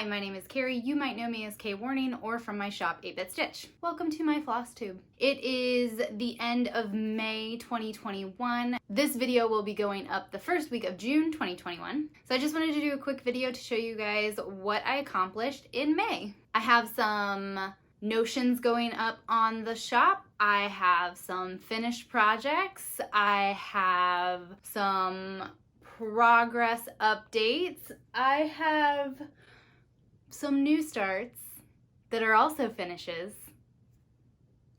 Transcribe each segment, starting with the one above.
Hi, my name is Carrie. You might know me as K Warning or from my shop 8-Bit Stitch. Welcome to my Flosstube. It is the end of May 2021. This video will be going up the first week of June 2021. So I just wanted to do a quick video to show you guys what I accomplished in May. I have some notions going up on the shop. I have some finished projects. I have some progress updates. I have some new starts that are also finishes.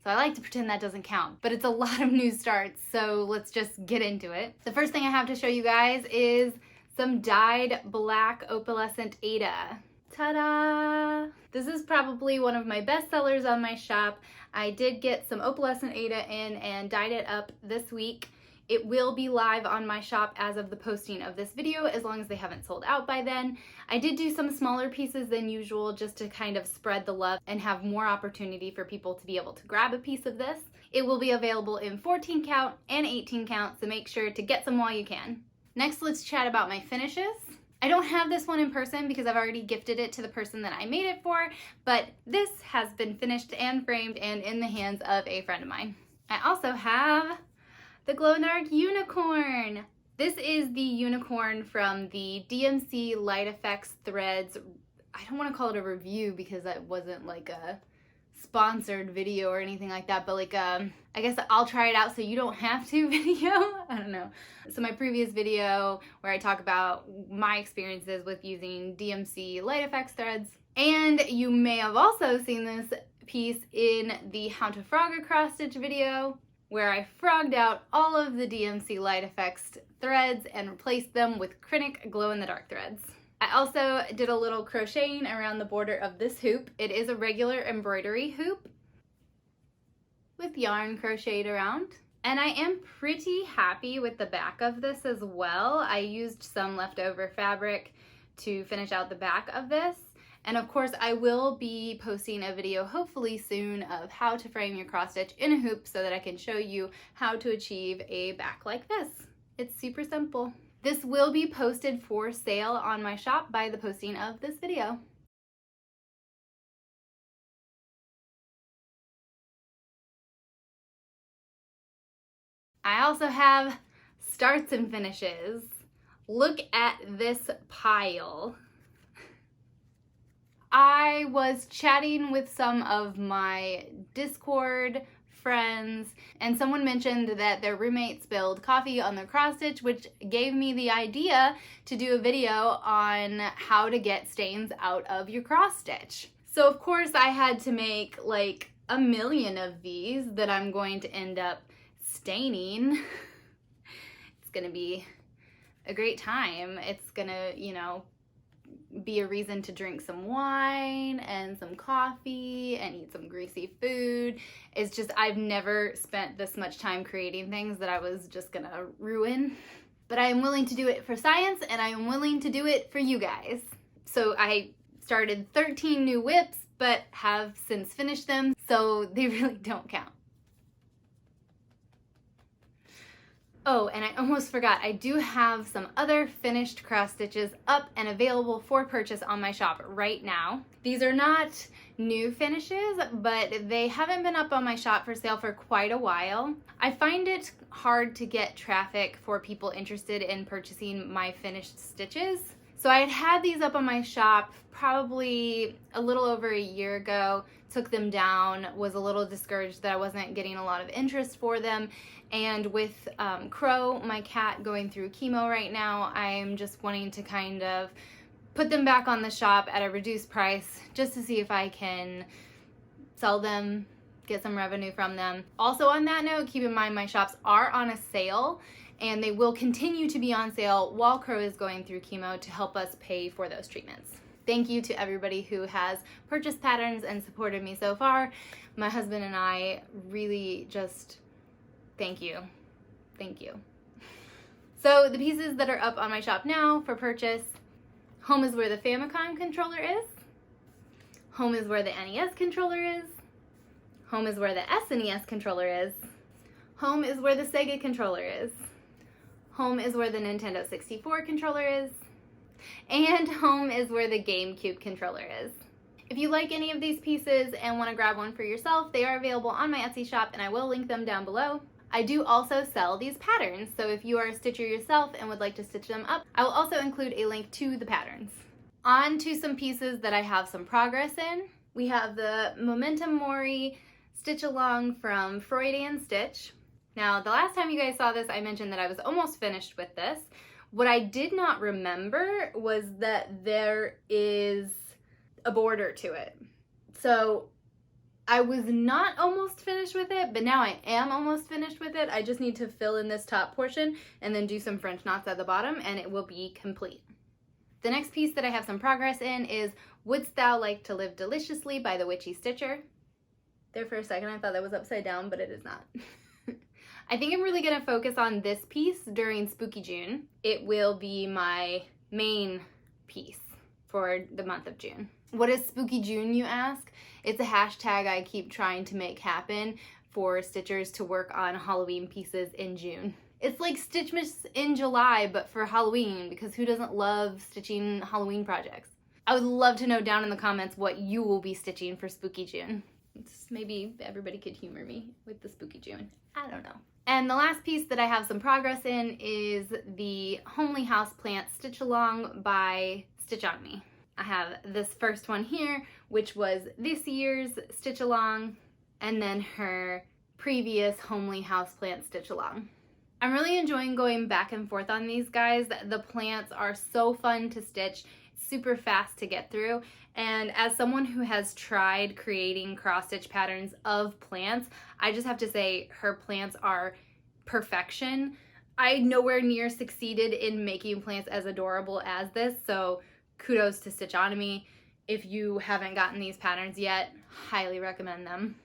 So I like to pretend that doesn't count, but it's a lot of new starts, so let's just get into it. The first thing I have to show you guys is some dyed black opalescent Aida. Ta-da! This is probably one of my best sellers on my shop. I did get some opalescent Aida in and dyed it up this week. It will be live on my shop as of the posting of this video, as long as they haven't sold out by then. I did do some smaller pieces than usual just to kind of spread the love and have more opportunity for people to be able to grab a piece of this. It will be available in 14 count and 18 count, so make sure to get some while you can. Next, let's chat about my finishes. I don't have this one in person because I've already gifted it to the person that I made it for, but this has been finished and framed and in the hands of a friend of mine. I also have the glow-in-the-dark unicorn. This is the unicorn from the DMC Light Effects Threads. I don't want to call it a review because that wasn't like a sponsored video or anything like that, but like I guess I'll try it out so you don't have to video. I don't know. So my previous video where I talk about my experiences with using DMC Light Effects Threads, and you may have also seen this piece in the How to Frog a Cross Stitch video, where I frogged out all of the DMC Light Effects threads and replaced them with Krennic glow-in-the-dark threads. I also did a little crocheting around the border of this hoop. It is a regular embroidery hoop with yarn crocheted around. And I am pretty happy with the back of this as well. I used some leftover fabric to finish out the back of this. And of course, I will be posting a video hopefully soon of how to frame your cross stitch in a hoop so that I can show you how to achieve a back like this. It's super simple. This will be posted for sale on my shop by the posting of this video. I also have starts and finishes. Look at this pile. I was chatting with some of my Discord friends, and someone mentioned that their roommate spilled coffee on their cross stitch, which gave me the idea to do a video on how to get stains out of your cross stitch. So of course I had to make like a million of these that I'm going to end up staining. It's gonna be a great time. It's gonna, you know, be a reason to drink some wine and some coffee and eat some greasy food. It's just, I've never spent this much time creating things that I was just gonna ruin. But I am willing to do it for science, and I am willing to do it for you guys. So I started 13 new whips, but have since finished them, so they really don't count. Oh, and I almost forgot, I do have some other finished cross stitches up and available for purchase on my shop right now. These are not new finishes, but they haven't been up on my shop for sale for quite a while. I find it hard to get traffic for people interested in purchasing my finished stitches. So I had these up on my shop probably a little over a year ago, took them down, was a little discouraged that I wasn't getting a lot of interest for them. And with Crow, my cat, going through chemo right now, I'm just wanting to kind of put them back on the shop at a reduced price just to see if I can sell them, get some revenue from them. Also on that note, keep in mind my shops are on a sale, and they will continue to be on sale while Crow is going through chemo to help us pay for those treatments. Thank you to everybody who has purchased patterns and supported me so far. My husband and I really just thank you. Thank you. So the pieces that are up on my shop now for purchase: home is where the Famicom controller is. Home is where the NES controller is. Home is where the SNES controller is. Home is where the Sega controller is. Home is where the Nintendo 64 controller is. And home is where the GameCube controller is. If you like any of these pieces and want to grab one for yourself, they are available on my Etsy shop and I will link them down below. I do also sell these patterns, so if you are a stitcher yourself and would like to stitch them up, I will also include a link to the patterns. On to some pieces that I have some progress in. We have the Memento Mori Stitch Along from Freudian Stitch. Now, the last time you guys saw this, I mentioned that I was almost finished with this. What I did not remember was that there is a border to it. So I was not almost finished with it, but now I am almost finished with it. I just need to fill in this top portion and then do some French knots at the bottom and it will be complete. The next piece that I have some progress in is Wouldst Thou Like to Live Deliciously by the Witchy Stitcher. There for a second I thought that was upside down, but it is not. I think I'm really going to focus on this piece during Spooky June. It will be my main piece for the month of June. What is Spooky June, you ask? It's a hashtag I keep trying to make happen for stitchers to work on Halloween pieces in June. It's like Stitchmas in July, but for Halloween, because who doesn't love stitching Halloween projects? I would love to know down in the comments what you will be stitching for Spooky June. Maybe everybody could humor me with the Spooky June. I don't know. And the last piece that I have some progress in is the Homely Houseplant Stitch Along by Stitchonomy. I have this first one here, which was this year's Stitch Along, and then her previous Homely Houseplant Stitch Along. I'm really enjoying going back and forth on these guys. The plants are so fun to stitch, super fast to get through, and as someone who has tried creating cross-stitch patterns of plants, I just have to say her plants are perfection. I nowhere near succeeded in making plants as adorable as this, so kudos to Stitchonomy. If you haven't gotten these patterns yet, highly recommend them.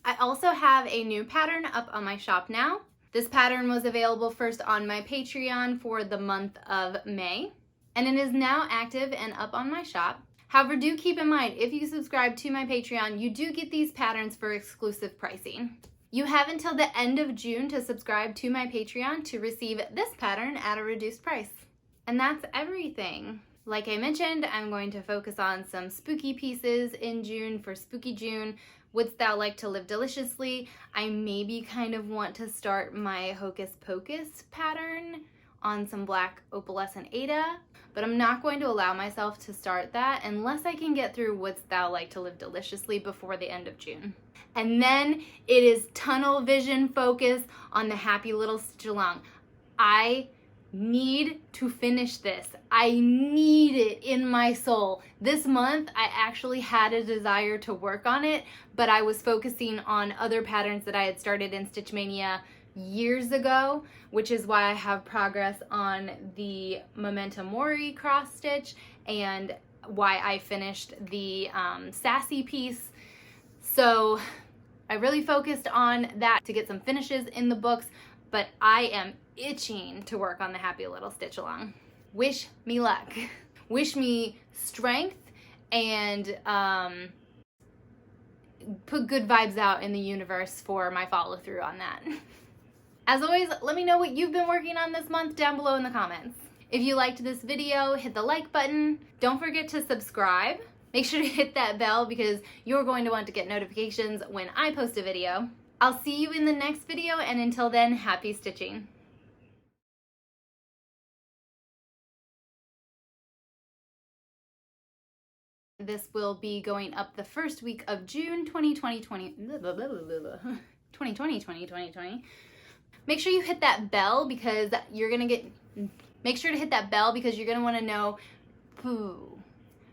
I also have a new pattern up on my shop now. This pattern was available first on my Patreon for the month of May, and it is now active and up on my shop. However, do keep in mind, if you subscribe to my Patreon, you do get these patterns for exclusive pricing. You have until the end of June to subscribe to my Patreon to receive this pattern at a reduced price. And that's everything. Like I mentioned, I'm going to focus on some spooky pieces in June for Spooky June. Wouldst Thou Like to Live Deliciously? I maybe kind of want to start my Hocus Pocus pattern on some black Opalescent Aida, but I'm not going to allow myself to start that unless I can get through Wouldst Thou Like to Live Deliciously before the end of June. And then it is tunnel vision focus on the Happy Little Stitch Along. I need to finish this. I need it in my soul. This month I actually had a desire to work on it, but I was focusing on other patterns that I had started in Stitchmania years ago, which is why I have progress on the Memento Mori cross stitch and why I finished the Sassy piece. So I really focused on that to get some finishes in the books, but I am itching to work on the Happy Little Stitch Along. Wish me luck. Wish me strength and put good vibes out in the universe for my follow through on that. As always, let me know what you've been working on this month down below in the comments. If you liked this video, hit the like button. Don't forget to subscribe. Make sure to hit that bell because you're going to want to get notifications when I post a video. I'll see you in the next video, and until then, happy stitching. This will be going up the first week of June 2020. Make sure you hit that bell because you're gonna get. Make sure to hit that bell because you're gonna want to know.